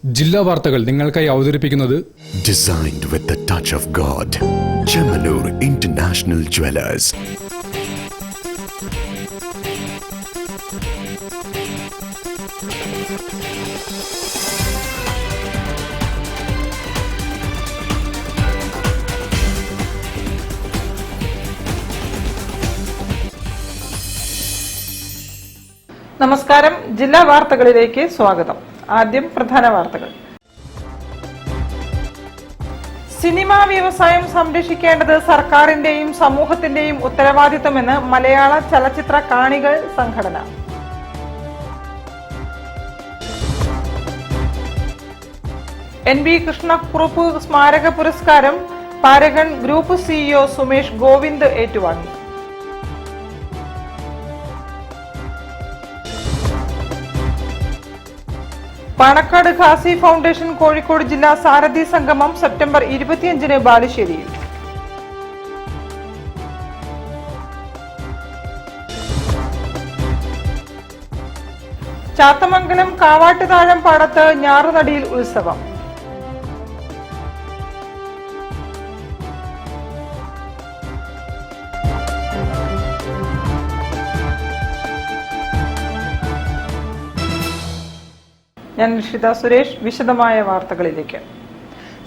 ജില്ലാ വാർത്തകൾ നിങ്ങൾക്കായി അവതരിപ്പിക്കുന്നത് Designed with the touch of God. Chemanur International Jewelers. നമസ്കാരം. ജില്ലാ വാർത്തകളിലേക്ക് സ്വാഗതം. ആദ്യം പ്രധാന വാർത്തകൾ. സിനിമാ വ്യവസായം സംരക്ഷിക്കേണ്ടത് സർക്കാരിന്റെയും സമൂഹത്തിന്റെയും ഉത്തരവാദിത്തമെന്ന് മലയാള ചലച്ചിത്ര കാണികൾ സംഘടന. NB കൃഷ്ണക്കുറുപ്പ് സ്മാരക പുരസ്കാരം Paragon group CEO Sumesh Govind ഏറ്റുവാങ്ങി. പാണക്കാട് ഖാസി ഫൗണ്ടേഷൻ കോഴിക്കോട് ജില്ലാ സാരഥി സംഗമം സെപ്റ്റംബർ 25 ബാലുശ്ശേരിയിൽ. ചാത്തമംഗലം കാവാട്ടുതാഴം പാടത്ത് ഞാറുനടിയിൽ ഉത്സവം. ഞാൻ നിഷിത സുരേഷ്. വിശദമായ വാർത്തകളിലേക്ക്.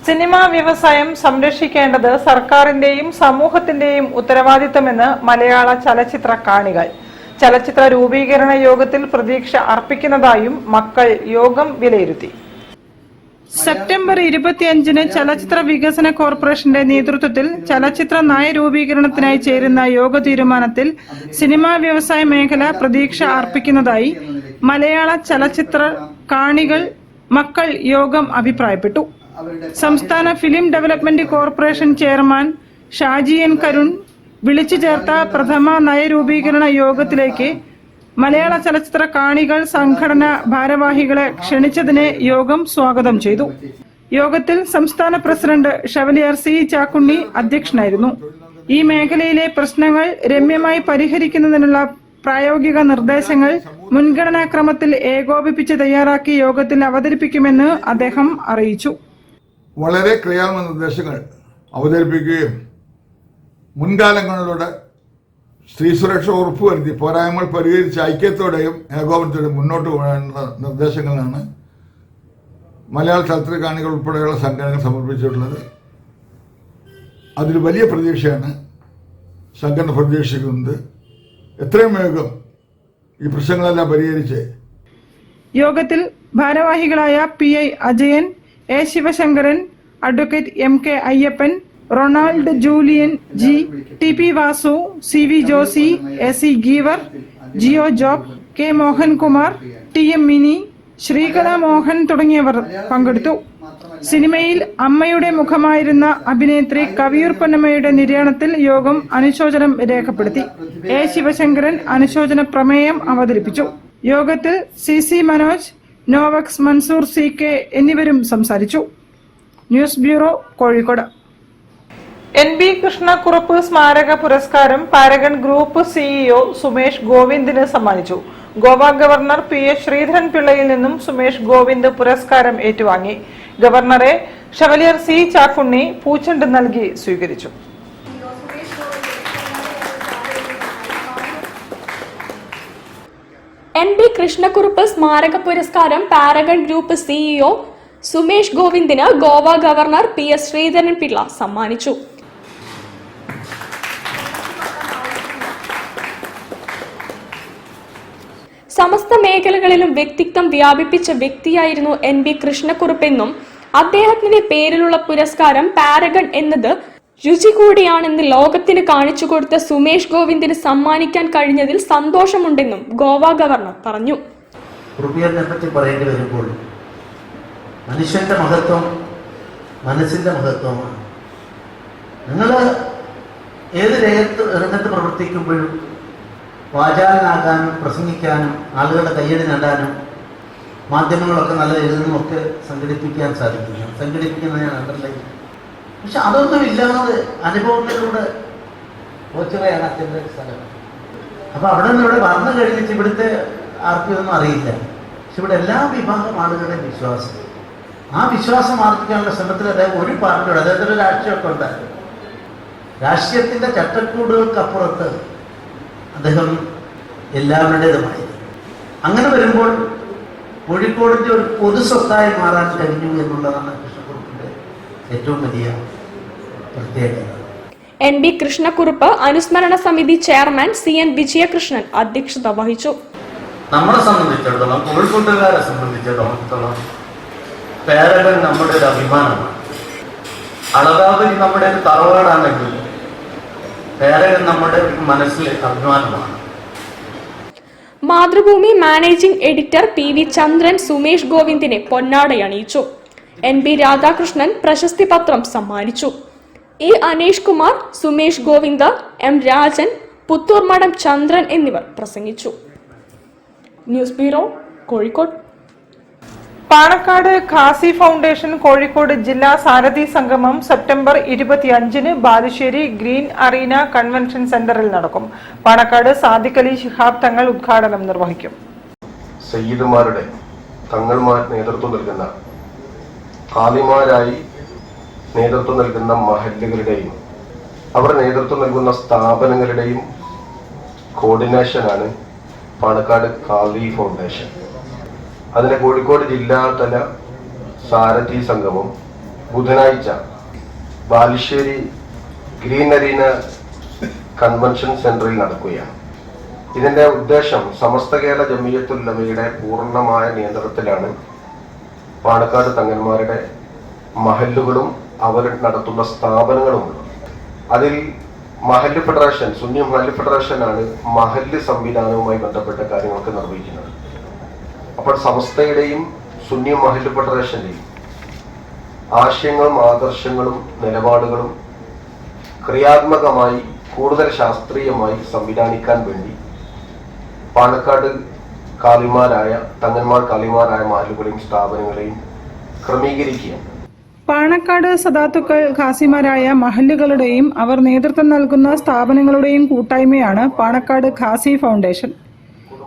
സിനിമാ വ്യവസായം സംരക്ഷിക്കേണ്ടത് സർക്കാരിന്റെയും സമൂഹത്തിന്റെയും ഉത്തരവാദിത്തമെന്ന് മലയാള ചലച്ചിത്ര കാണികൾ. ചലച്ചിത്ര രൂപീകരണ യോഗത്തിൽ പ്രതീക്ഷ അർപ്പിക്കുന്നതായും മക്കൾ യോഗം വിലയിരുത്തി. സെപ്റ്റംബർ 25 ചലച്ചിത്ര വികസന കോർപ്പറേഷന്റെ നേതൃത്വത്തിൽ ചലച്ചിത്ര നയരൂപീകരണത്തിനായി ചേരുന്ന യോഗ തീരുമാനത്തിൽ സിനിമാ വ്യവസായ മേഖല പ്രതീക്ഷ അർപ്പിക്കുന്നതായി മലയാള ചലച്ചിത്ര കാണികൾ മക്കൾ യോഗം അഭിപ്രായപ്പെട്ടു. സംസ്ഥാന film development corporation chairman Shaji N Karun വിളിച്ചു ചേർത്ത പ്രഥമ നയരൂപീകരണ യോഗത്തിലേക്ക് മലയാള ചലച്ചിത്ര കാണികൾ സംഘടന ഭാരവാഹികളെ ക്ഷണിച്ചതിനെ യോഗം സ്വാഗതം ചെയ്തു. യോഗത്തിൽ സംസ്ഥാന പ്രസിഡന്റ് ഷവലിയർ C ചാക്കുണ്ണി അധ്യക്ഷനായിരുന്നു. ഈ മേഖലയിലെ പ്രശ്നങ്ങൾ രമ്യമായി പരിഹരിക്കുന്നതിനുള്ള പ്രായോഗിക നിർദ്ദേശങ്ങൾ മുൻഗണനാക്രമത്തിൽ ഏകോപിപ്പിച്ച് തയ്യാറാക്കി യോഗത്തിൽ അവതരിപ്പിക്കുമെന്ന് അദ്ദേഹം അറിയിച്ചു. വളരെ ക്രിയാത്മക നിർദ്ദേശങ്ങൾ അവതരിപ്പിക്കുകയും മുൻകാലങ്ങളിലൂടെ സ്ത്രീ സുരക്ഷ ഉറപ്പുവരുത്തി പോരായ്മകൾ പരിഹരിച്ച് ഐക്യത്തോടെയും ഏകോപനത്തോടെയും മുന്നോട്ട് പോകേണ്ട നിർദ്ദേശങ്ങളാണ് മലയാള ചലച്ചിത്ര കാണികൾ ഉൾപ്പെടെയുള്ള സംഘടനകൾ സമർപ്പിച്ചിട്ടുള്ളത്. അതിൽ വലിയ പ്രതീക്ഷയാണ് സംഘടന പ്രതീക്ഷിക്കുന്നത്. എത്രയും വേഗം ഈ പ്രശ്നങ്ങളെല്ലാം പരിഹരിച്ച്. യോഗത്തിൽ ഭാരവാഹികളായ PI Ajayan, A Sivasankaran, advocate MK Ayyappan, Ronald Julian G, TP Vasu, CV Josy, AC Geevar, Jio Job, K Mohankumar, TM Mini, Sreekala Mohan തുടങ്ങിയവർ പങ്കെടുത്തു. സിനിമയിൽ അമ്മയുടെ മുഖമായിരുന്ന അഭിനേത്രി കവിയൂർ പൊന്നമ്മയുടെ നിര്യാണത്തിൽ യോഗം അനുശോചനം രേഖപ്പെടുത്തി. A ശിവശങ്കരൻ അനുശോചന പ്രമേയം അവതരിപ്പിച്ചു. യോഗത്തിൽ CC മനോജ്, നോവക്സ് മൻസൂർ CK എന്നിവരും സംസാരിച്ചു. News bureau, Kozhikode. NB Krishnakurup സ്മാരക പുരസ്കാരം പാരഗൺ ഗ്രൂപ്പ് CEO സുമേഷ് ഗോവിന്ദിന് സമ്മാനിച്ചു. ഗോവ ഗവർണർ PS ശ്രീധരൻ പിള്ളയിൽ നിന്നും സുമേഷ് ഗോവിന്ദ് പുരസ്കാരം ഏറ്റുവാങ്ങി. ഗവർണറെ ഷവലിയർ C ചാക്കുണ്ണി പൂച്ചെണ്ട് നൽകി സ്വീകരിച്ചു. NB കൃഷ്ണക്കുറുപ്പ് സ്മാരക പുരസ്കാരം പാരഗൺ ഗ്രൂപ്പ് CEO സുമേഷ് ഗോവിന്ദിന് ഗോവ ഗവർണർ PS ശ്രീധരൻ പിള്ള സമ്മാനിച്ചു. സമസ്ത മേഖലകളിലും വ്യക്തിത്വം വ്യാപിപ്പിച്ച വ്യക്തിയായിരുന്നു NB കൃഷ്ണക്കുറുപ്പെന്നും അദ്ദേഹത്തിന്റെ പേരിലുള്ള പുരസ്കാരം പാരഗൺ എന്നത് രുചി കൂടിയാണെന്ന് ലോകത്തിന് കാണിച്ചു കൊടുത്ത സുമേഷ് ഗോവിന്ദിന് സമ്മാനിക്കാൻ കഴിഞ്ഞതിൽ സന്തോഷമുണ്ടെന്നും ഗോവ ഗവർണർ പറഞ്ഞു. പറ്റി പറയേണ്ടി വരുമ്പോൾ മനുഷ്യന്റെ മഹത്വം മനസ്സിന്റെ മഹത്വമാണ്. നിങ്ങൾ ഏത് രംഗത്ത് പ്രവർത്തിക്കുമ്പോഴും വാചാലനാകാനും പ്രസംഗിക്കാനും ആളുകളുടെ കയ്യടി നേടാനും മാധ്യമങ്ങളൊക്കെ നല്ല എഴുതുന്നതും ഒക്കെ സംഘടിപ്പിക്കുന്നത് ഞാൻ അണ്ടർലൈൻ. പക്ഷെ അതൊന്നും ഇല്ലാതെ അനുഭവത്തിലൂടെ കോച്ചുകയാണ് അച്ഛൻ്റെ സ്ഥലം. അപ്പൊ അവിടെ നിന്ന് ഇവിടെ വന്നു കഴിഞ്ഞിട്ട് ഇവിടുത്തെ ആർക്കും ഒന്നും അറിയില്ല. പക്ഷെ ഇവിടെ എല്ലാ വിഭാഗം ആളുകളുടെയും വിശ്വാസം ആ വിശ്വാസം ആർജിക്കാനുള്ള ശ്രമത്തിൽ അദ്ദേഹം ഒരു പാർട്ടിയോട്, അദ്ദേഹത്തിൻ്റെ രാഷ്ട്രീയമൊക്കെ ഉണ്ടായിരുന്നു, രാഷ്ട്രീയത്തിൻ്റെ ചട്ടക്കൂടുകൾക്കപ്പുറത്ത് അദ്ദേഹം എല്ലാവരുടേതുമായി. അങ്ങനെ വരുമ്പോൾ കോഴിക്കോടിൻ്റെ ഒരു പൊതു സ്വത്തായി മാറാൻ കഴിഞ്ഞു എന്നുള്ളതാണ് കൃഷ്ണക്കുറുപ്പിൻ്റെ ഏറ്റവും വലിയ പ്രത്യേകത. NB കൃഷ്ണക്കുറുപ്പ് അനുസ്മരണ സമിതി ചെയർമാൻ CN വിജയകൃഷ്ണൻ അധ്യക്ഷത വഹിച്ചു. നമ്മളെ സംബന്ധിച്ചിടത്തോളം, കോഴിക്കോട്ടുകാരെ സംബന്ധിച്ചിടത്തോളം പേരകൻ നമ്മുടെ ഒരു അഭിമാനമാണ്. അളകാവലി നമ്മുടെ ഒരു തറവാടാണെങ്കിൽ പേരകൻ നമ്മുടെ മനസ്സിൽ അഭിമാനമാണ്. മാതൃഭൂമി മാനേജിംഗ് എഡിറ്റർ PV ചന്ദ്രൻ സുമേഷ് ഗോവിന്ദിനെ പൊന്നാടയണിയിച്ചു. NB രാധാകൃഷ്ണൻ പ്രശസ്തി പത്രം സമ്മാനിച്ചു. E അനീഷ് കുമാർ, സുമേഷ് ഗോവിന്ദ്, M രാജൻ, പുത്തൂർമഠം ചന്ദ്രൻ എന്നിവർ പ്രസംഗിച്ചു. News bureau, Kozhikode. Panakkad Qazi foundation Kozhikode ജില്ലാ സാരഥി സംഗമം സെപ്റ്റംബർ 25-ന് ബാലുശ്ശേരി ഗ്രീൻ അറീന കൺവെൻഷൻ സെന്ററിൽ നടക്കും. പാണക്കാട് സാദിഖ് അലി ശിഹാബ് തങ്ങൾ ഉദ്ഘാടനം നിർവഹിക്കും. സയ്യിദുമാരുടെ തങ്ങൾമാർ നേതൃത്വം നൽകുന്ന ഖാദിമാരായി നേതൃത്വം നൽകുന്ന മഹല്ലുകളുടെയും അവർ നേതൃത്വം നൽകുന്ന സ്ഥാപനങ്ങളുടെയും കോർഡിനേഷനാണ് പാണക്കാട് ഖാദി ഫൗണ്ടേഷൻ. അതിന് കോഴിക്കോട് ജില്ലാതല സാരഥി സംഗമം ബുധനാഴ്ച ബാലുശ്ശേരി ഗ്രീൻ അരീന കൺവെൻഷൻ സെന്ററിൽ നടക്കുകയാണ്. ഇതിന്റെ ഉദ്ദേശം സമസ്ത കേരള ജമിയത്തുൽ ഉലമയുടെ പൂർണ്ണമായ നിയന്ത്രണത്തിലാണ് പാണക്കാട് തങ്ങന്മാരുടെ മഹല്ലുകളും അവർ നടത്തുന്ന സ്ഥാപനങ്ങളുമുള്ളത്. അതിൽ മഹല്ല് ഫെഡറേഷൻ, സുന്നി മഹല്ല് ഫെഡറേഷനാണ് മഹല്ല് സംവിധാനവുമായി ബന്ധപ്പെട്ട കാര്യങ്ങളൊക്കെ നിർവഹിക്കുന്നത്. അപ്പോൾ സമസ്തയുടെയും സുന്നി മഹല്ല് ഫെഡറേഷന്റെയും ആശയങ്ങളും ആദർശങ്ങളും നിലപാടുകളും ക്രിയാത്മകമായി കൂടുതൽ ശാസ്ത്രീയമായി സംവിധാനിക്കാൻ വേണ്ടി പാണക്കാട് തങ്ങന്മാർ കാലിമാരായ മഹല്ലുകളെയും സ്ഥാപനങ്ങളെയും ക്രമീകരിക്കുകയാണ്. പാണക്കാട് സദാത്തുക്കൾ ഖാസിമാരായ മഹല്ലുകളുടെയും അവർ നേതൃത്വം നൽകുന്ന സ്ഥാപനങ്ങളുടെയും കൂട്ടായ്മയാണ് പാണക്കാട് ഖാസി ഫൗണ്ടേഷൻ.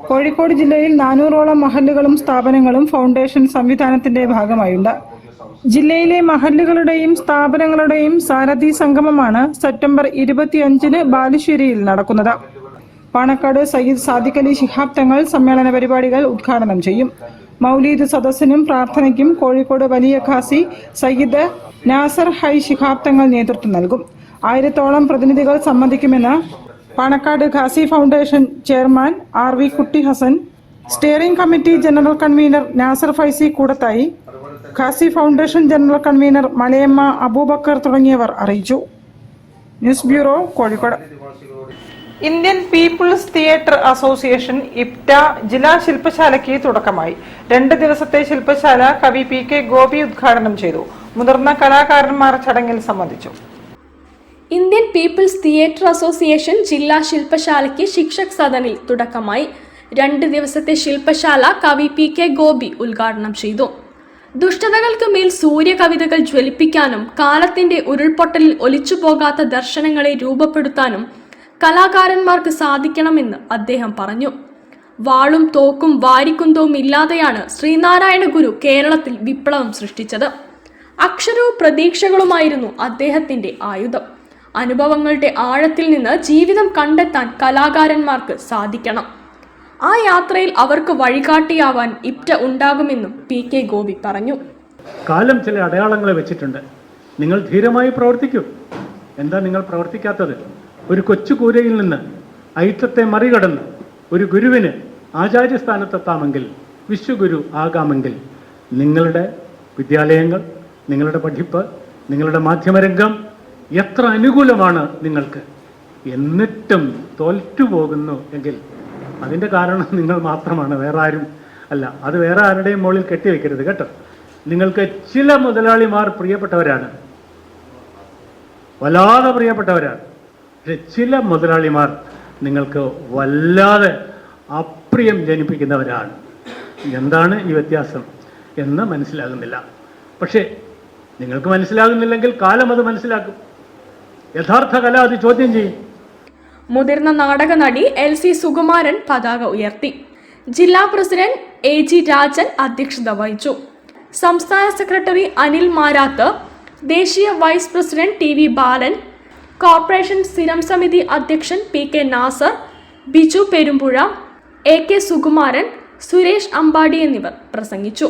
കോഴിക്കോട് ജില്ലയിൽ 400ഓളം മഹല്ലുകളും സ്ഥാപനങ്ങളും ഫൗണ്ടേഷൻ സംവിധാനത്തിന്റെ ഭാഗമായുണ്ട്. ജില്ലയിലെ മഹല്ലുകളുടെയും സ്ഥാപനങ്ങളുടെയും സാരഥി സംഗമമാണ് സെപ്റ്റംബർ 25-ന് ബാലുശ്ശേരിയിൽ നടക്കുന്നത്. പാണക്കാട് സയ്യിദ് സാദിഖ് അലി ശിഹാബ് തങ്ങൾ സമ്മേളന പരിപാടികൾ ഉദ്ഘാടനം ചെയ്യും. മൗലീദ് സദസ്സിനും പ്രാർത്ഥനയ്ക്കും കോഴിക്കോട് വലിയ ഖാസി സയ്യിദ് നാസർ ഹൈ ശിഹാബ് തങ്ങൾ നേതൃത്വം നൽകും. 1000ഓളം പ്രതിനിധികൾ സംബന്ധിക്കുമെന്ന് Panakkad Qazi foundation chairman RV Kutty Hassan, steering committee general convener Nasar Faizy Koodathayi, Qazi foundation general convener Malayamma Aboobacker തുടങ്ങിയവർ അറിയിച്ചു. News bureau, Kozhikode. Indian people's theatre association IPTA ജില്ലാ ശില്പശാലയ്ക്ക് തുടക്കമായി. 2 ദിവസത്തെ ശില്പശാല കവി PK ഗോപി ഉദ്ഘാടനം ചെയ്തു. മുതിർന്ന കലാകാരന്മാർ ചടങ്ങിൽ സംബന്ധിച്ചു. ഇന്ത്യൻ പീപ്പിൾസ് തിയേറ്റർ അസോസിയേഷൻ ജില്ലാ ശില്പശാലയ്ക്ക് ശിക്ഷക് സദനിൽ തുടക്കമായി. 2 ദിവസത്തെ ശില്പശാല കവി PK ഗോപി ഉദ്ഘാടനം ചെയ്തു. ദുഷ്ടതകൾക്ക് മേൽ സൂര്യകവിതകൾ ജ്വലിപ്പിക്കാനും കാലത്തിന്റെ ഉരുൾപൊട്ടലിൽ ഒലിച്ചുപോകാത്ത ദർശനങ്ങളെ രൂപപ്പെടുത്താനും കലാകാരന്മാർക്ക് സാധിക്കണമെന്ന് അദ്ദേഹം പറഞ്ഞു. വാളും തോക്കും വാരിക്കുന്തവും ഇല്ലാതെയാണ് ശ്രീനാരായണ ഗുരു കേരളത്തിൽ വിപ്ലവം സൃഷ്ടിച്ചത്. അക്ഷരവും പ്രതീക്ഷകളുമായിരുന്നു അദ്ദേഹത്തിന്റെ ആയുധം. അനുഭവങ്ങളുടെ ആഴത്തിൽ നിന്ന് ജീവിതം കണ്ടെത്താൻ കലാകാരന്മാർക്ക് സാധിക്കണം. ആ യാത്രയിൽ അവർക്ക് വഴികാട്ടിയാവാൻ IPTA ഉണ്ടാകുമെന്നും PK ഗോപി പറഞ്ഞു. കാലം ചില അടയാളങ്ങളെ വെച്ചിട്ടുണ്ട്. നിങ്ങൾ ധീരമായി പ്രവർത്തിക്കൂ. എന്താ നിങ്ങൾ പ്രവർത്തിക്കാത്തത്? ഒരു കൊച്ചു കൂരയിൽ നിന്ന് ഐറ്റത്തെ മറികടന്ന് ഒരു ഗുരുവിന് ആചാര്യസ്ഥാനത്തെത്താമെങ്കിൽ, വിശ്വഗുരു ആകാമെങ്കിൽ, നിങ്ങളുടെ വിദ്യാലയങ്ങൾ, നിങ്ങളുടെ പഠിപ്പ്, നിങ്ങളുടെ മാധ്യമരംഗം എത്ര അനുകൂലമാണ് നിങ്ങൾക്ക്. എന്നിട്ടും തോറ്റുപോകുന്നു എങ്കിൽ അതിൻ്റെ കാരണം നിങ്ങൾ മാത്രമാണ്, വേറെ ആരും അല്ല. അത് വേറെ ആരുടെയും മുകളിൽ കെട്ടിവെക്കരുത് കേട്ടോ. നിങ്ങൾക്ക് ചില മുതലാളിമാർ പ്രിയപ്പെട്ടവരാണ്, വല്ലാതെ പ്രിയപ്പെട്ടവരാണ്. പക്ഷെ ചില മുതലാളിമാർ നിങ്ങൾക്ക് വല്ലാതെ അപ്രിയം ജനിപ്പിക്കുന്നവരാണ്. എന്താണ് ഈ വ്യത്യാസം എന്ന് മനസ്സിലാകുന്നില്ല. പക്ഷേ നിങ്ങൾക്ക് മനസ്സിലാകുന്നില്ലെങ്കിൽ കാലം അത് മനസ്സിലാക്കും. യഥാർത്ഥ കല അത് ചോദ്യം ചെയ്യും. മുതിർന്ന നാടക നടി LC സുകുമാരൻ പതാക ഉയർത്തി. ജില്ലാ പ്രസിഡന്റ് AG രാജൻ അധ്യക്ഷത വഹിച്ചു. സംസ്ഥാന സെക്രട്ടറി അനിൽ മാരാത്ത്, ദേശീയ vice president T V Balan, corporation സ്ഥിരം സമിതി അധ്യക്ഷൻ P K Nasar, Biju Perumpuzha, A K Sukumaran, Suresh Ambadi എന്നിവർ പ്രസംഗിച്ചു.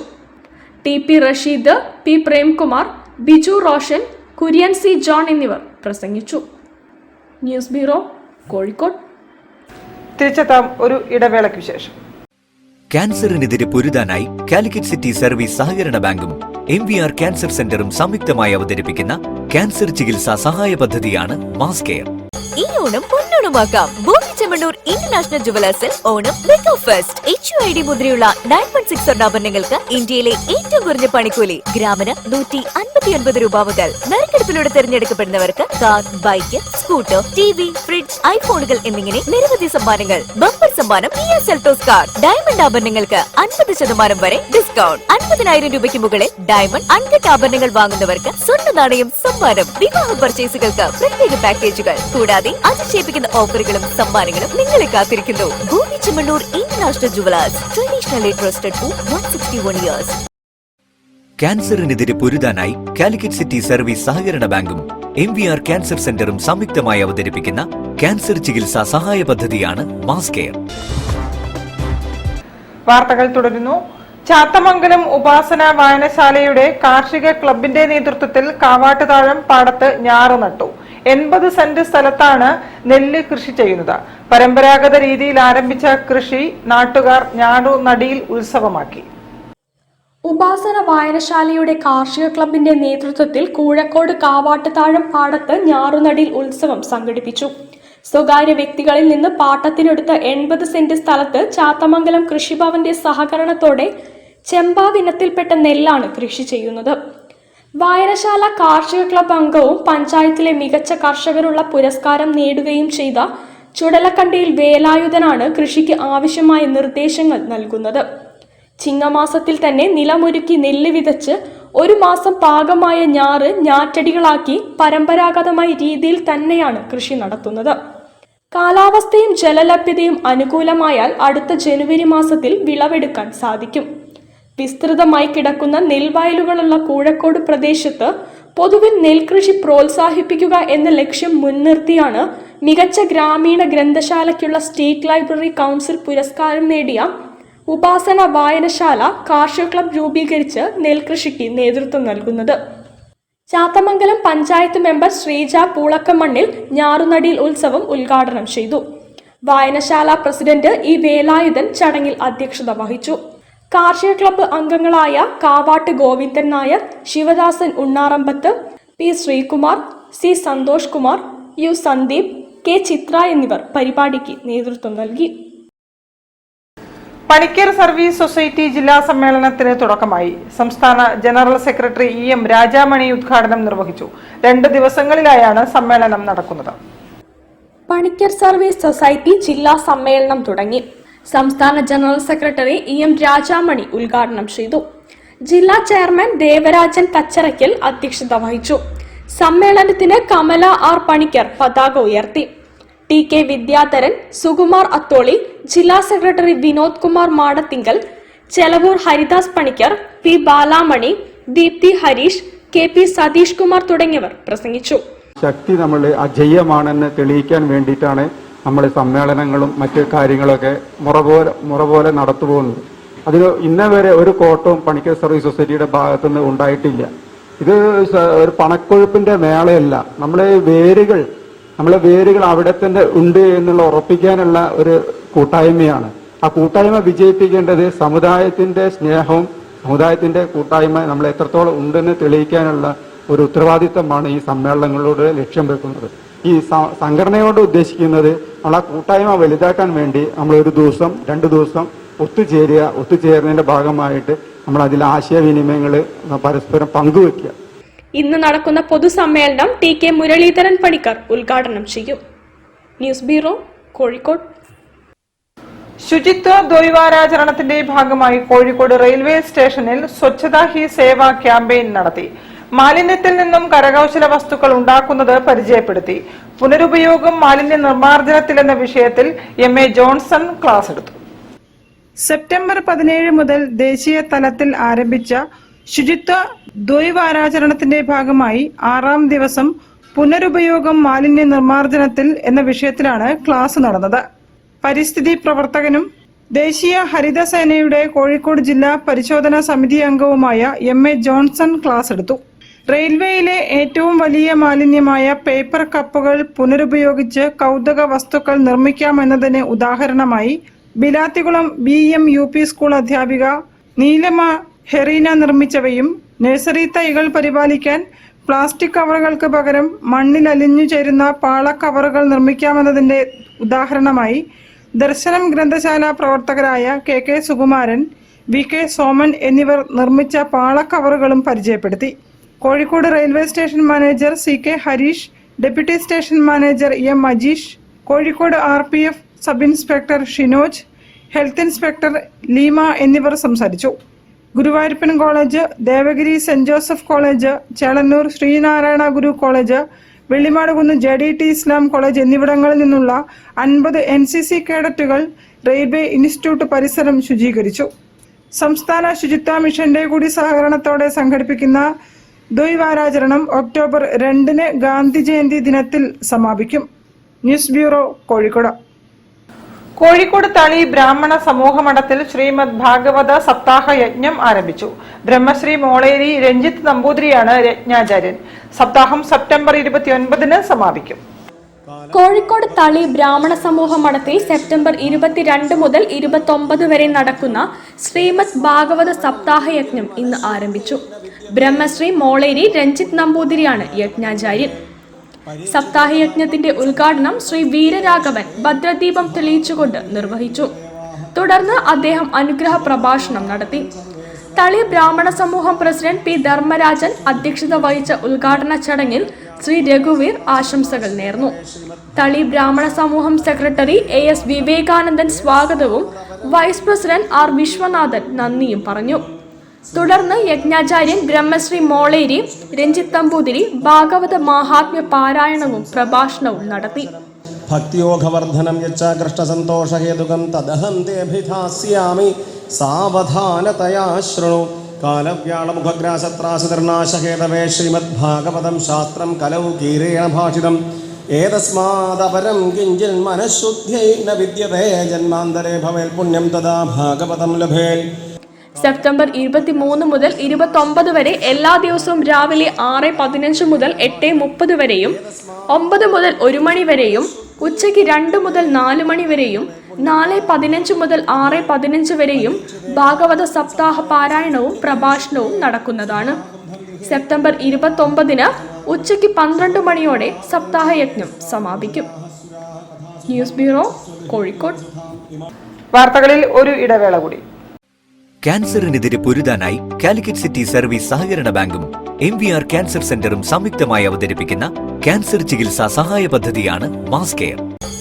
T P Rasheed, P Premkumar, Biju Roshan, Kurian C John എന്നിവർ പ്രസംഗിച്ചു. News bureau, Kozhikode. തിരിച്ചെത്താം ഒരു ഇടവേളയ്ക്ക് ശേഷം. ക്യാൻസറിനെതിരെ പൊരുതാനായി കാലിക്കറ്റ് സിറ്റി സർവീസ് സഹകരണ ബാങ്കും MVR ക്യാൻസർ സെന്ററും സംയുക്തമായി അവതരിപ്പിക്കുന്ന ക്യാൻസർ ചികിത്സാ സഹായ പദ്ധതിയാണ് മാസ് കെയർ. ഈ ഓണം പൊന്നോണമാക്കാം. ബോബി ചെമ്മണ്ണൂർ ഇന്റർനാഷണൽ ജുവലേഴ്സിൽ ഓണം മെഗാ ഫെസ്റ്റ്. HUID മുദ്രയുള്ള 916 സ്വർണ്ണാഭരണങ്ങൾക്ക് ഇന്ത്യയിലെ ഏറ്റവും കുറഞ്ഞ പണിക്കൂലി ഗ്രാമിന് 159 രൂപ മുതൽ. നറുക്കെടുപ്പിലൂടെ തിരഞ്ഞെടുക്കപ്പെടുന്നവർക്ക് car, bike, scooter, TV, fridge, ഐഫോണുകൾ എന്നിങ്ങനെ നിരവധി സമ്മാനങ്ങൾ. ബമ്പർ സമ്മാനം Kia Seltos കാർ. ഡയമണ്ട് ആഭരണങ്ങൾക്ക് 50% വരെ ഡിസ്കൗണ്ട്. 50,000 രൂപയ്ക്ക് മുകളിൽ ഡയമണ്ട് അൺകട്ട് ആഭരണങ്ങൾ വാങ്ങുന്നവർക്ക് സ്വർണ്ണ നാണയം സമ്മാനം. വിവാഹ പർച്ചേസുകൾക്ക് പ്രത്യേക പാക്കേജുകൾ കൂടാതെ അതിശയിപ്പിക്കുന്ന ഓഫറുകളും സമ്മാനങ്ങളും നിങ്ങളെ കാത്തിരിക്കുന്നു. Bobby Chemmanur international jewellers, traditionally trusted for 161 years. ക്യാൻസറിനെതിരെ പൊരുതാനായി കാലിക്കറ്റ് സിറ്റി സർവീസ് സഹകരണ ബാങ്കും MVR ക്യാൻസർ സെന്ററും സംയുക്തമായി അവതരിപ്പിക്കുന്ന ക്യാൻസർ ചികിത്സാ സഹായ പദ്ധതിയാണ് മാസ് കെയർ. വാർത്തകൾ തുടരുന്നു. ചാത്തമംഗലം ഉപാസന വായനശാലയുടെ കാർഷിക ക്ലബിന്റെ നേതൃത്വത്തിൽ കാവാട്ടുതാഴം പാടത്ത് ഞാറ് നട്ടു. 80 സെന്റ് സ്ഥലത്താണ് നെല്ല് കൃഷി ചെയ്യുന്നത്. പരമ്പരാഗത രീതിയിൽ ആരംഭിച്ച കൃഷി നാട്ടുകാർ ഞാറുനടിയിൽ ഉത്സവമാക്കി. ഉപാസന വായനശാലയുടെ കാർഷിക ക്ലബിന്റെ നേതൃത്വത്തിൽ കോഴിക്കോട് കാവാട്ടുതാഴം പാടത്ത് ഞാറുനടിയിൽ ഉത്സവം സംഘടിപ്പിച്ചു. സ്വകാര്യ വ്യക്തികളിൽ നിന്ന് പാട്ടത്തിനെടുത്ത 80 സെന്റ് സ്ഥലത്ത് ചാത്തമംഗലം കൃഷിഭവന്റെ സഹകരണത്തോടെ ചെമ്പാവിനത്തിൽപ്പെട്ട നെല്ലാണ് കൃഷി ചെയ്യുന്നത്. വായനശാല കാർഷിക ക്ലബ് അംഗവും പഞ്ചായത്തിലെ മികച്ച കർഷകരുള്ള പുരസ്കാരം നേടുകയും ചെയ്ത ചുടലക്കണ്ടിയിൽ വേലായുധനാണ് കൃഷിക്ക് ആവശ്യമായ നിർദ്ദേശങ്ങൾ നൽകുന്നത്. ചിങ്ങമാസത്തിൽ തന്നെ നിലമൊരുക്കി നെല്ല് വിതച്ച് 1 മാസം പാകമായ ഞാറ് ഞാറ്റടികളാക്കി പരമ്പരാഗതമായ രീതിയിൽ തന്നെയാണ് കൃഷി നടത്തുന്നത്. കാലാവസ്ഥയും ജലലഭ്യതയും അനുകൂലമായാൽ അടുത്ത ജനുവരി മാസത്തിൽ വിളവെടുക്കാൻ സാധിക്കും. വിസ്തൃതമായി കിടക്കുന്ന നെൽവയലുകളുള്ള കോഴിക്കോട് പ്രദേശത്ത് പൊതുവിൽ നെൽകൃഷി പ്രോത്സാഹിപ്പിക്കുക എന്ന ലക്ഷ്യം മുൻനിർത്തിയാണ് മികച്ച ഗ്രാമീണ ഗ്രന്ഥശാലയ്ക്കുള്ള സ്റ്റേറ്റ് ലൈബ്രറി കൗൺസിൽ പുരസ്കാരം നേടിയ ഉപാസന വായനശാല കാർഷിക ക്ലബ് രൂപീകരിച്ച് നെൽകൃഷിക്ക് നേതൃത്വം നൽകുന്നത്. ചാത്തമംഗലം പഞ്ചായത്ത് മെമ്പർ ശ്രീജ പൂളക്കമണ്ണിൽ ഞാറുനടിയിൽ ഉത്സവം ഉദ്ഘാടനം ചെയ്തു. വായനശാല പ്രസിഡന്റ് ഇ വേലായുധൻ ചടങ്ങിൽ അധ്യക്ഷത വഹിച്ചു. കാർഷിക ക്ലബ്ബ് അംഗങ്ങളായ Kavatt Govindan Nair, Sivadasan Unnarambath, P Sreekumar, C Santhosh Kumar, U Sandeep, K Chithra എന്നിവർ പരിപാടിക്ക് നേതൃത്വം നൽകി. പണിക്കർ സർവീസ് സൊസൈറ്റി ജില്ലാ സമ്മേളനത്തിന് തുടക്കമായി. സംസ്ഥാന ജനറൽ സെക്രട്ടറി EM രാജാമണി ഉദ്ഘാടനം നിർവഹിച്ചു. 2 ദിവസങ്ങളിലായാണ് സമ്മേളനം നടക്കുന്നത്. പണിക്കർ സർവീസ് സൊസൈറ്റി ജില്ലാ സമ്മേളനം തുടങ്ങി. സംസ്ഥാന ജനറൽ സെക്രട്ടറി EM രാജാമണി ഉദ്ഘാടനം ചെയ്തു. ജില്ലാ ചെയർമാൻ ദേവരാജൻ കച്ചറയ്ക്കൽ അധ്യക്ഷത വഹിച്ചു. സമ്മേളനത്തിന് കമല R പണിക്കർ പതാക ഉയർത്തി. TK വിദ്യാധരൻ, സുകുമാർ അത്തോളി, ജില്ലാ secretary Vinod Kumar Madathinkal, Chelavoor Haridas Panicker, P Balamani, Deepthi Harish, KP Satheesh Kumar തുടങ്ങിയവർ പ്രസംഗിച്ചു. ശക്തി നമ്മൾ അജയ്യമാണെന്ന് തെളിയിക്കാൻ വേണ്ടിയിട്ടാണ് നമ്മൾ സമ്മേളനങ്ങളും മറ്റ് കാര്യങ്ങളൊക്കെ മുറ പോലെ നടത്തുപോകുന്നത്. അതിന് ഇന്നവരെ ഒരു കോട്ടവും പണിക്കർ സർവീസ് സൊസൈറ്റിയുടെ ഭാഗത്തുനിന്ന് ഉണ്ടായിട്ടില്ല. ഇത് ഒരു പണക്കൊഴുപ്പിന്റെ മേളയല്ല. നമ്മളെ വേരുകൾ അവിടെ തന്നെ ഉണ്ട് എന്നുള്ള ഉറപ്പിക്കാനുള്ള ഒരു കൂട്ടായ്മയാണ്. ആ കൂട്ടായ്മ വിജയിപ്പിക്കേണ്ടത് സമുദായത്തിന്റെ സ്നേഹവും സമുദായത്തിന്റെ കൂട്ടായ്മ നമ്മൾ എത്രത്തോളം ഉണ്ടെന്ന് തെളിയിക്കാനുള്ള ഒരു ഉത്തരവാദിത്തമാണ് ഈ സമ്മേളനങ്ങളോട് ലക്ഷ്യം വെക്കുന്നത്. ഈ സംഘടനയോട് ഉദ്ദേശിക്കുന്നത് നമ്മൾ ആ കൂട്ടായ്മ വലുതാക്കാൻ വേണ്ടി നമ്മൾ 1 ദിവസം 2 ദിവസം ഒത്തുചേരുന്നതിന്റെ ഭാഗമായിട്ട് നമ്മൾ അതിൽ ആശയവിനിമയങ്ങൾ പരസ്പരം പങ്കുവെക്കുക. ഇന്ന് നടക്കുന്ന പൊതുസമ്മേളനം TK മുരളീധരൻ പണിക്കർ ഉദ്ഘാടനം ചെയ്യും. News bureau, Kozhikode. ശുചിത്വ ദ്വൈവാരാചരണത്തിന്റെ ഭാഗമായി കോഴിക്കോട് റെയിൽവേ സ്റ്റേഷനിൽ സ്വച്ഛതാ ഹി സേവ ക്യാമ്പയിൻ നടത്തി. മാലിന്യത്തിൽ നിന്നും കരകൗശല വസ്തുക്കൾ ഉണ്ടാക്കുന്നത് പരിചയപ്പെടുത്തി. പുനരുപയോഗം മാലിന്യ നിർമ്മാർജ്ജനത്തിലെന്ന വിഷയത്തിൽ MA ജോൺസൺ ക്ലാസ് എടുത്തു. സെപ്റ്റംബർ 17 മുതൽ ദേശീയ തലത്തിൽ ആരംഭിച്ച ശുചിത്വ ദ്വൈവാരാചരണത്തിന്റെ ഭാഗമായി 6ാം ദിവസം പുനരുപയോഗം മാലിന്യ നിർമ്മാർജ്ജനത്തിൽ എന്ന വിഷയത്തിലാണ് ക്ലാസ് നടന്നത്. പരിസ്ഥിതി പ്രവർത്തകനും ദേശീയ ഹരിതസേനയുടെ കോഴിക്കോട് ജില്ലാ പരിശോധനാ സമിതി അംഗവുമായ MA ജോൺസൺ ക്ലാസ് എടുത്തു. റെയിൽവേയിലെ ഏറ്റവും വലിയ മാലിന്യമായ പേപ്പർ കപ്പുകൾ പുനരുപയോഗിച്ച് കൗതുക വസ്തുക്കൾ നിർമ്മിക്കാമെന്നതിന് ഉദാഹരണമായി ബിലാത്തികുളം BM UP സ്കൂൾ അധ്യാപിക നീലമ ഹെറീന നിർമ്മിച്ചവയും നഴ്സറി തൈകൾ പരിപാലിക്കാൻ പ്ലാസ്റ്റിക് കവറുകൾക്ക് പകരം മണ്ണിൽ അലിഞ്ഞു ചേരുന്ന പാള കവറുകൾ നിർമ്മിക്കാമെന്നതിന്റെ ഉദാഹരണമായി ദർശനം ഗ്രന്ഥശാല പ്രവർത്തകരായ KK സുകുമാരൻ, VK സോമൻ എന്നിവർ നിർമ്മിച്ച പാള കവറുകളും പരിചയപ്പെടുത്തി. Kozhikode railway station manager CK Hareesh, deputy station manager M Ajeesh, Kozhikode RPF sub inspector Shinoj, health inspector Leema എന്നിവർ സംസാരിച്ചു. Guruvayurappan college, Devagiri saint Joseph college, Chelannur Sreenarayana Guru college, Vellimadukunnu JDT Islam college എന്നിവിടങ്ങളിൽ നിന്നുള്ള 50 NCC കേഡറ്റുകൾ റെയിൽവേ ഇൻസ്റ്റിറ്റ്യൂട്ട് പരിസരം ശുചീകരിച്ചു. സംസ്ഥാന ശുചിത്വ മിഷന്റെ കൂടി സഹകരണത്തോടെ സംഘടിപ്പിക്കുന്ന ദ്വൈവാരാചരണം ഒക്ടോബർ 2 ഗാന്ധി ജയന്തി ദിനത്തിൽ സമാപിക്കും. News bureau, Kozhikode. കോഴിക്കോട് തളി ബ്രാഹ്മണ സമൂഹമഠത്തിൽ ശ്രീമദ് ഭാഗവത സപ്താഹ യജ്ഞം ആരംഭിച്ചു. ബ്രഹ്മശ്രീ മോളേരി രഞ്ജിത്ത് നമ്പൂതിരിയാണ് യജ്ഞാചാര്യൻ. സപ്താഹം സെപ്റ്റംബർ 29 സമാപിക്കും. കോഴിക്കോട് തളി ബ്രാഹ്മണ സമൂഹ മഠത്തിൽ സെപ്റ്റംബർ 22 മുതൽ 29 വരെ നടക്കുന്ന ശ്രീമദ് ഭാഗവത സപ്താഹ യജ്ഞം ഇന്ന് ആരംഭിച്ചു. ബ്രഹ്മശ്രീ മോളേരി രഞ്ജിത്ത് നമ്പൂതിരിയാണ് യജ്ഞാചാര്യൻ. സപ്താഹ യജ്ഞത്തിന്റെ ഉദ്ഘാടനം ശ്രീ വീരരാഘവൻ ഭദ്രദീപം തെളിയിച്ചുകൊണ്ട് നിർവഹിച്ചു. തുടർന്ന് അദ്ദേഹം അനുഗ്രഹ പ്രഭാഷണം നടത്തി. തളി ബ്രാഹ്മണ സമൂഹം പ്രസിഡന്റ് P ധർമ്മരാജൻ അധ്യക്ഷത വഹിച്ച ഉദ്ഘാടന ചടങ്ങിൽ ശ്രീ രഘുവീർ ആശംസകൾ നേർന്നു. തളി ബ്രാഹ്മണ സമൂഹം സെക്രട്ടറി AS വിവേകാനന്ദൻ സ്വാഗതവും വൈസ് പ്രസിഡന്റ് R വിശ്വനാഥൻ നന്ദിയും പറഞ്ഞു. തുടർന്ന് യജ്ഞാചാര്യൻ ബ്രഹ്മശ്രീ മോളേരി രഞ്ജിത്ത് നമ്പൂതിരി ഭാഗവത മഹാത്മ്യ പാരായണവും പ്രഭാഷണവും നടത്തി. ഭക്തിയോഗവർദ്ധനം യച്ചാ കൃഷ്ണസന്തോഷഹേതുകം തദഹം തേഭിധാസ്യാമി സാവധാനതയാ ശൃണു കാലവ്യാളമുഖഗ്രാസത്രാസതർനാശഹേതവേ ശ്രീമദ്ഭാഗവതം ശാസ്ത്രം കലൗ കീരേണ ഭാഷിതം ഏതസ്മാദപരം കിഞ്ചിൽ മനഃശുദ്ധ്യൈ ന വിദ്യതേ ജന്മാന്തരേ ഭവേൽ പുണ്യം തദാ ഭാഗവതം ലഭേൽ. സെപ്റ്റംബർ 23 മുതൽ 29 വരെ എല്ലാ ദിവസവും രാവിലെ 6:15 മുതൽ 8:30 വരെയും 9 മുതൽ 1 മണി വരെയും ഉച്ചയ്ക്ക് 2 മുതൽ 4 മണി വരെയും 4:15 മുതൽ 6:15 വരെയും ഭാഗവത സപ്താഹ പാരായണവും പ്രഭാഷണവും നടക്കുന്നതാണ്. സെപ്റ്റംബർ 29 ഉച്ചയ്ക്ക് 12 മണിയോടെ സപ്താഹ യജ്ഞം സമാപിക്കും. News bureau, Kozhikode. വാർത്തകളിൽ ഒരു ഇടവേള കൂടി. ക്യാൻസറിനെതിരെ പൊരുതാനായി കാലിക്കറ്റ് സിറ്റി സർവീസ് സഹകരണ ബാങ്കും MVR ക്യാൻസർ സെന്ററും സംയുക്തമായി അവതരിപ്പിക്കുന്ന ക്യാൻസർ ചികിത്സാ സഹായ പദ്ധതിയാണ് മാസ് കെയർ.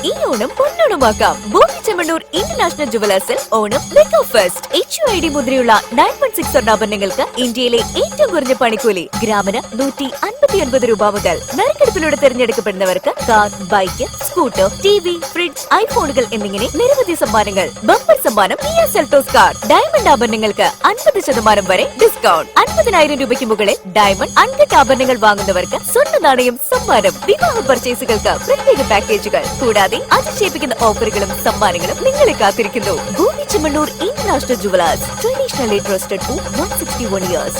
ഈ ഓണം പൊന്നോണമാക്കാം. ബോബി ചെമ്മണ്ണൂർ ഇന്റർനാഷണൽ ജുവലേഴ്സിൽ ഓണം മെഗാ ഫെസ്റ്റ്. HUID മുദ്രയുള്ള 916 സ്വർണ്ണാഭരണങ്ങൾക്ക് ഇന്ത്യയിലെ ഏറ്റവും കുറഞ്ഞ പണിക്കൂലി. ഗ്രാമിന് 159 രൂപ മുതൽ. നറുക്കെടുപ്പിലൂടെ തിരഞ്ഞെടുക്കപ്പെടുന്നവർക്ക് car, bike, scooter, TV, fridge, ഐഫോണുകൾ എന്നിങ്ങനെ നിരവധി സമ്മാനങ്ങൾ. ബമ്പർ സമ്മാനം Kia Seltos കാർ. ഡയമണ്ട് ആഭരണങ്ങൾക്ക് 50% വരെ ഡിസ്കൗണ്ട്. 50,000 രൂപയ്ക്ക് മുകളിൽ ഡയമണ്ട് അൺകട്ട് ആഭരണങ്ങൾ വാങ്ങുന്നവർക്ക് സ്വർണ്ണ നാണയം സമ്മാനം. വിവാഹ പർച്ചേസുകൾക്ക് പ്രത്യേക പാക്കേജുകൾ. കൂടാതെ അതിശയിപ്പിക്കുന്ന ഓഫറുകളും സമ്മാനങ്ങളും നിങ്ങളെ കാത്തിരിക്കുന്നു. Bobby Chemmanur international jewellers, traditionally trusted for 161 years.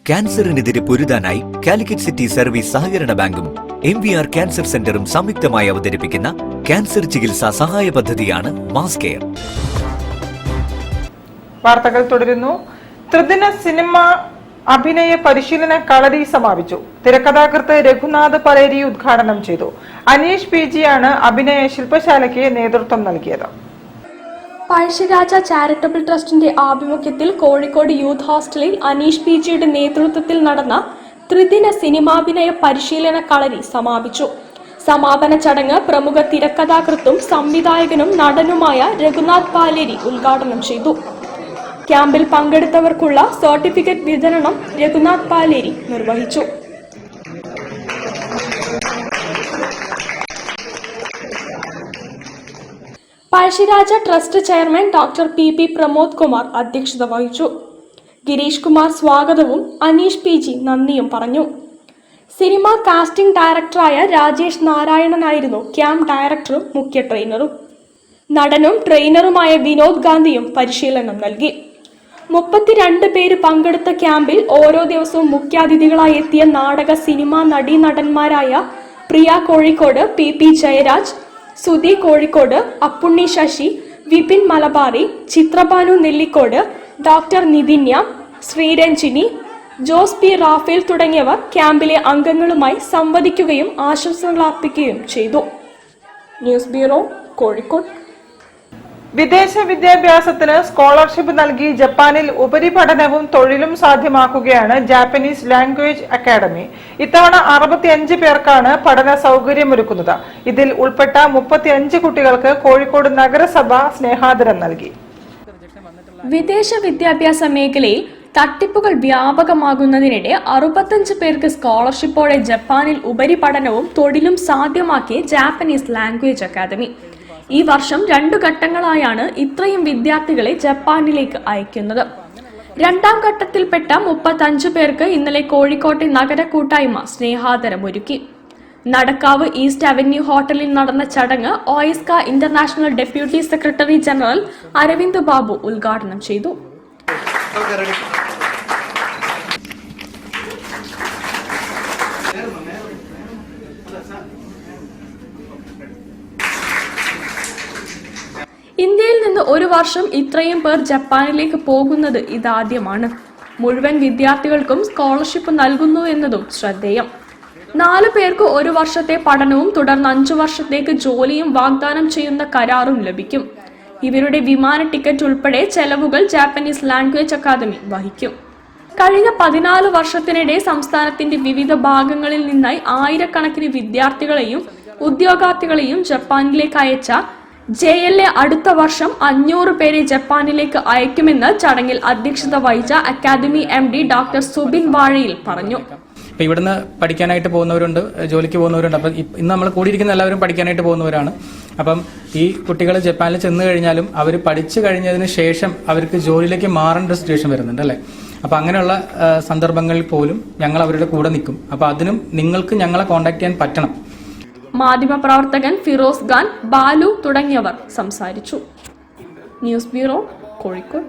ക്യാൻസറിനെതിരെ പൊരുതാനായി കാലിക്കറ്റ് സിറ്റി സർവീസ് സഹകരണ ബാങ്കും MVR ക്യാൻസർ സെന്ററും സംയുക്തമായി അവതരിപ്പിക്കുന്ന ക്യാൻസർ ചികിത്സാ സഹായ പദ്ധതിയാണ് മാസ് കെയർ. വാർത്തകൾ തുടരുന്നു. ത്രിദിന സിനിമ അഭിനയ പരിശീലന കളരി സമാപിച്ചു. തിരക്കഥാകൃത്ത് രഘുനാഥ് പലേരി ഉദ്ഘാടനം ചെയ്തു. അനീഷ് PG ആണ് അഭിനയ ശില്പശാലയ്ക്ക് നേതൃത്വം നൽകിയത്. പഴശ്ശിരാജ ചാരിറ്റബിൾ ട്രസ്റ്റിന്റെ ആഭിമുഖ്യത്തിൽ കോഴിക്കോട് യൂത്ത് ഹോസ്റ്റലിൽ അനീഷ് PGയുടെ നേതൃത്വത്തിൽ നടന്ന ത്രിദിന സിനിമാഭിനയ പരിശീലന കളരി സമാപിച്ചു. സമാപന ചടങ്ങ് പ്രമുഖ തിരക്കഥാകൃത്തും സംവിധായകനും നടനുമായ രഘുനാഥ് പാലേരി ഉദ്ഘാടനം ചെയ്തു. ക്യാമ്പിൽ പങ്കെടുത്തവർക്കുള്ള സർട്ടിഫിക്കറ്റ് വിതരണം രഘുനാഥ് പാലേരി നിർവഹിച്ചു. Pazhassiraja trust chairman doctor PP Pramod Kumar അധ്യക്ഷത വഹിച്ചു. ഗിരീഷ് കുമാർ സ്വാഗതവും അനീഷ് PG നന്ദിയും പറഞ്ഞു. സിനിമ കാസ്റ്റിംഗ് ഡയറക്ടറായ രാജേഷ് നാരായണനായിരുന്നു ക്യാമ്പ് ഡയറക്ടറും മുഖ്യ ട്രെയിനറും. നടനും ട്രെയിനറുമായ വിനോദ് ഗാന്ധിയും പരിശീലനം നൽകി. 32 പേര് പങ്കെടുത്ത ക്യാമ്പിൽ ഓരോ ദിവസവും മുഖ്യാതിഥികളായി എത്തിയ നാടക സിനിമാ നടീനടന്മാരായ Priya Kozhikode, PP Jayaraj, Sudhi Kozhikode, Appunni Sasi, Vipin Malabari, Chithrabhanu Nellikode, doctor Nithinya, Sreeranjini, Jose P Raphael തുടങ്ങിയവർ ക്യാമ്പിലെ അംഗങ്ങളുമായി സംവദിക്കുകയും ആശംസകൾ അർപ്പിക്കുകയും ചെയ്തു. News bureau, Kozhikode. വിദേശ വിദ്യാഭ്യാസത്തിന് സ്കോളർഷിപ്പ് നൽകി ജപ്പാനിൽ ഉപരിപഠനവും തൊഴിലും സാധ്യമാക്കുകയാണ് ജാപ്പനീസ് ലാംഗ്വേജ് അക്കാദമി. ഇത്തവണ 65 പേർക്കാണ് പഠന സൗകര്യമൊരുക്കുന്നത്. ഇതിൽ ഉൾപ്പെട്ട 35 കുട്ടികൾക്ക് കോഴിക്കോട് നഗരസഭ സ്നേഹാദരം നൽകി. വിദേശ വിദ്യാഭ്യാസ മേഖലയിൽ തട്ടിപ്പുകൾ വ്യാപകമാകുന്നതിനിടെ 65 പേർക്ക് സ്കോളർഷിപ്പോടെ ജപ്പാനിൽ ഉപരിപഠനവും തൊഴിലും സാധ്യമാക്കിയ ജാപ്പനീസ് ലാംഗ്വേജ് അക്കാദമി. ഈ വർഷം 2 ഘട്ടങ്ങളായാണ് ഇത്രയും വിദ്യാർത്ഥികളെ ജപ്പാനിലേക്ക് അയക്കുന്നത്. രണ്ടാം ഘട്ടത്തിൽപ്പെട്ട 35 പേർക്ക് ഇന്നലെ കോഴിക്കോട്ടെ നഗര കൂട്ടായ്മ സ്നേഹാദരമൊരുക്കി. നടക്കാവ് ഈസ്റ്റ് അവന്യൂ ഹോട്ടലിൽ നടന്ന ചടങ്ങ് OISCA international deputy secretary general Aravind Babu ഉദ്ഘാടനം ചെയ്തു. ഇന്ത്യയിൽ നിന്ന് ഒരു വർഷം ഇത്രയും പേർ ജപ്പാനിലേക്ക് പോകുന്നത് ഇതാദ്യമാണ്. മുഴുവൻ വിദ്യാർത്ഥികൾക്കും സ്കോളർഷിപ്പ് നൽകുന്നു എന്നതും ശ്രദ്ധേയം. 4 പേർക്ക് 1 വർഷത്തെ പഠനവും തുടർന്ന് 5 വർഷത്തേക്ക് ജോലിയും വാഗ്ദാനം ചെയ്യുന്ന കരാറും ലഭിക്കും. ഇവരുടെ വിമാന ടിക്കറ്റ് ഉൾപ്പെടെ ചെലവുകൾ ജാപ്പനീസ് ലാംഗ്വേജ് അക്കാദമി വഹിക്കും. കഴിഞ്ഞ 14 വർഷത്തിനിടെ സംസ്ഥാനത്തിന്റെ വിവിധ ഭാഗങ്ങളിൽ നിന്നായി ആയിരക്കണക്കിന് വിദ്യാർത്ഥികളെയും ഉദ്യോഗാർത്ഥികളെയും ജപ്പാനിലേക്ക് അയച്ച JLA അടുത്ത വർഷം 500 പേരെ ജപ്പാനിലേക്ക് അയക്കുമെന്ന് ചടങ്ങിൽ അധ്യക്ഷത വഹിച്ച അക്കാദമി MD ഡോക്ടർ സുബിൻ വാഴയിൽ പറഞ്ഞു. ഇപ്പം ഇവിടുന്ന് പഠിക്കാനായിട്ട് പോകുന്നവരുണ്ട്, ജോലിക്ക് പോകുന്നവരുണ്ട്. അപ്പം ഇന്ന് നമ്മൾ കൂടിയിരിക്കുന്ന എല്ലാവരും പഠിക്കാനായിട്ട് പോകുന്നവരാണ്. അപ്പം ഈ കുട്ടികൾ ജപ്പാനിൽ ചെന്ന് കഴിഞ്ഞാലും അവർ പഠിച്ചു കഴിഞ്ഞതിന് ശേഷം അവർക്ക് ജോലിയിലേക്ക് മാറേണ്ട സിറ്റുവേഷൻ വരുന്നുണ്ട് അല്ലേ. അപ്പം അങ്ങനെയുള്ള സന്ദർഭങ്ങളിൽ പോലും ഞങ്ങൾ അവരുടെ കൂടെ നിൽക്കും. അപ്പം അതിനും നിങ്ങൾക്ക് ഞങ്ങളെ കോൺടാക്ട് ചെയ്യാൻ പറ്റണം. മാധ്യമപ്രവർത്തകൻ ഫിറോസ് ഖാൻ, ബാലു തുടങ്ങിയവർ സംസാരിച്ചു. News bureau, Kozhikode.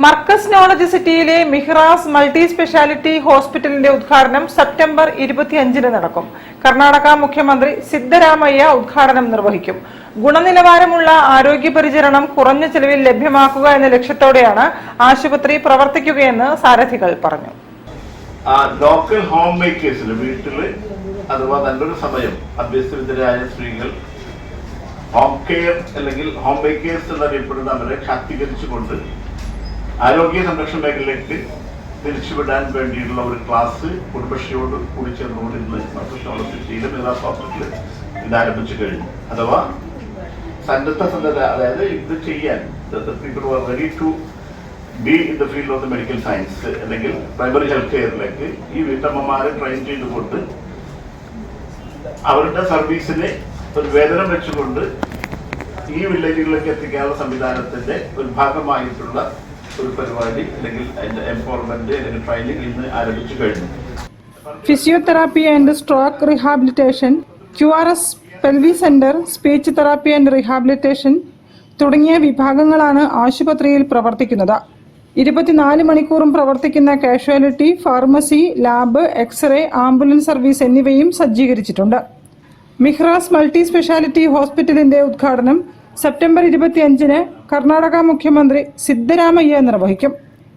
Markaz knowledge സിറ്റിയിലെ മിഹ്റാസ് മൾട്ടി സ്പെഷ്യാലിറ്റി ഹോസ്പിറ്റലിന്റെ ഉദ്ഘാടനം സെപ്റ്റംബർ 25-ന് നടക്കും. കർണാടക മുഖ്യമന്ത്രി സിദ്ധരാമയ്യ ഉദ്ഘാടനം നിർവഹിക്കും. ഗുണനിലവാരമുള്ള ആരോഗ്യ പരിചരണം കുറഞ്ഞ ചെലവിൽ ലഭ്യമാക്കുക എന്ന ലക്ഷ്യത്തോടെയാണ് ആശുപത്രി പ്രവർത്തിക്കുകയെന്ന് സാരഥികൾ പറഞ്ഞു. ലോക്കൽ ഹോം മേക്കേഴ്സിന് വീട്ടില് അഥവാ നല്ലൊരു സമയം അഭ്യസ്തവിദ്യരായ സ്ത്രീകൾ ഹോം കെയർ അല്ലെങ്കിൽ ഹോം മേക്കേഴ്സ് എന്നറിയപ്പെടുന്നവരെ ശാക്തീകരിച്ചുകൊണ്ട് ആരോഗ്യ സംരക്ഷണ മേഖലയിലേക്ക് തിരിച്ചുവിടാൻ വേണ്ടിയുള്ള ഒരു ക്ലാസ് കുടുംബശ്രീയോട് കൂടി ചേർന്നുകൊണ്ട് ഇന്ന് മർക്കസ് നോളജ് സിറ്റിയിലെ മിഹ്റാസ് ഹോസ്പിറ്റലിൽ ഇത് ആരംഭിച്ചു കഴിഞ്ഞു. അഥവാ സന്നദ്ധ അതായത് ഇത് ചെയ്യാൻ people are ready to be in the field of the medical science അല്ലെങ്കിൽ പ്രൈമറി ഹെൽത്ത് കെയറിലേക്ക് ഈ വീട്ടമ്മമാരെ ട്രെയിൻ ചെയ്തുകൊണ്ട് അവരുടെ സർവീസിന് ഒരു വേതനം വെച്ചുകൊണ്ട് ഈ വില്ലേജുകളിലേക്ക് എത്തിക്കാനുള്ള സംവിധാനത്തിന്റെ ഒരു ഭാഗമായിട്ടുള്ള ഒരു പരിപാടി അല്ലെങ്കിൽ എംപവർമെന്റ് അല്ലെങ്കിൽ ട്രെയിനിങ് ഇന്ന് ആരംഭിച്ചു കഴിഞ്ഞു. Physiotherapy and stroke rehabilitation, QRS പെൽവി centre, speech therapy and rehabilitation തുടങ്ങിയ വിഭാഗങ്ങളാണ് ആശുപത്രിയിൽ പ്രവർത്തിക്കുന്നത്. 24 മണിക്കൂറും പ്രവർത്തിക്കുന്ന casualty, pharmacy, lab, x ray, ambulance service എന്നിവയും സജ്ജീകരിച്ചിട്ടുണ്ട്. മിഹ്റാസ് മൾട്ടി സ്പെഷ്യാലിറ്റി ഹോസ്പിറ്റലിന്റെ ഉദ്ഘാടനം സെപ്റ്റംബർ 25-ന് കർണാടക മുഖ്യമന്ത്രി സിദ്ധരാമയ്യ നിർവഹിക്കും.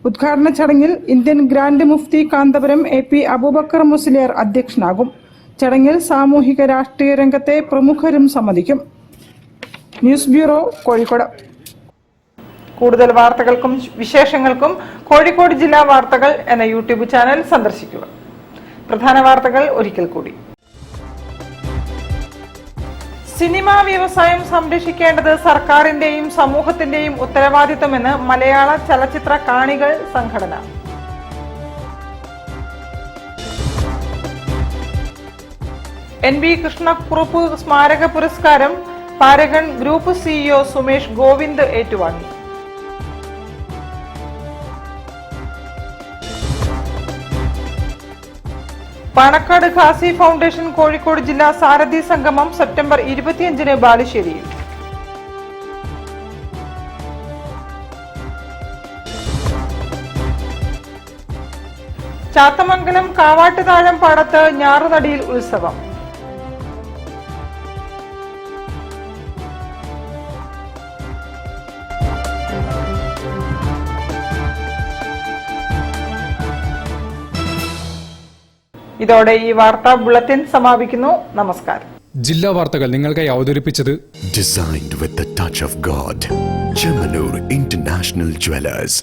ഉദ്ഘാടന ചടങ്ങിൽ ഇന്ത്യൻ ഗ്രാൻഡ് മുഫ്തി കാന്തപുരം AP അബൂബക്കർ മുസ്ലിയാർ അധ്യക്ഷനാകും. ചടങ്ങിൽ സാമൂഹിക രാഷ്ട്രീയ രംഗത്തെ പ്രമുഖരും സംബന്ധിക്കും. News bureau, Kozhikode. കൂടുതൽ വാർത്തകൾക്കും വിശേഷങ്ങൾക്കും കോഴിക്കോട് ജില്ലാ വാർത്തകൾ എന്ന യൂട്യൂബ് ചാനൽ സന്ദർശിക്കുക. പ്രധാന വാർത്തകൾ ഒരിക്കൽ കൂടി. സിനിമാ വ്യവസായം സംരക്ഷിക്കേണ്ടത് സർക്കാരിന്റെയും സമൂഹത്തിന്റെയും ഉത്തരവാദിത്തമെന്ന് മലയാള ചലച്ചിത്ര കാണികൾ സംഘടന. NB കൃഷ്ണക്കുറുപ്പ് സ്മാരക പുരസ്കാരം Paragon group CEO Sumesh Govind ഏറ്റുവാങ്ങി. പാണക്കാട് ഖാസി ഫൗണ്ടേഷൻ കോഴിക്കോട് ജില്ലാ സാരഥി സംഗമം സെപ്റ്റംബർ 25 ബാലുശ്ശേരിയിൽ. ചാത്തമംഗലം കാവാട്ടുതാഴം പാടത്ത് ഞാറുനടിയിൽ ഉത്സവം. ഇതോടെ ഈ വാർത്താ ബുള്ളറ്റിൻ സമാപിക്കുന്നു. നമസ്കാരം. ജില്ലാ വാർത്തകൾ നിങ്ങൾക്കായി അവതരിപ്പിച്ചത് Designed with the touch of God. Chemanur International Jewelers.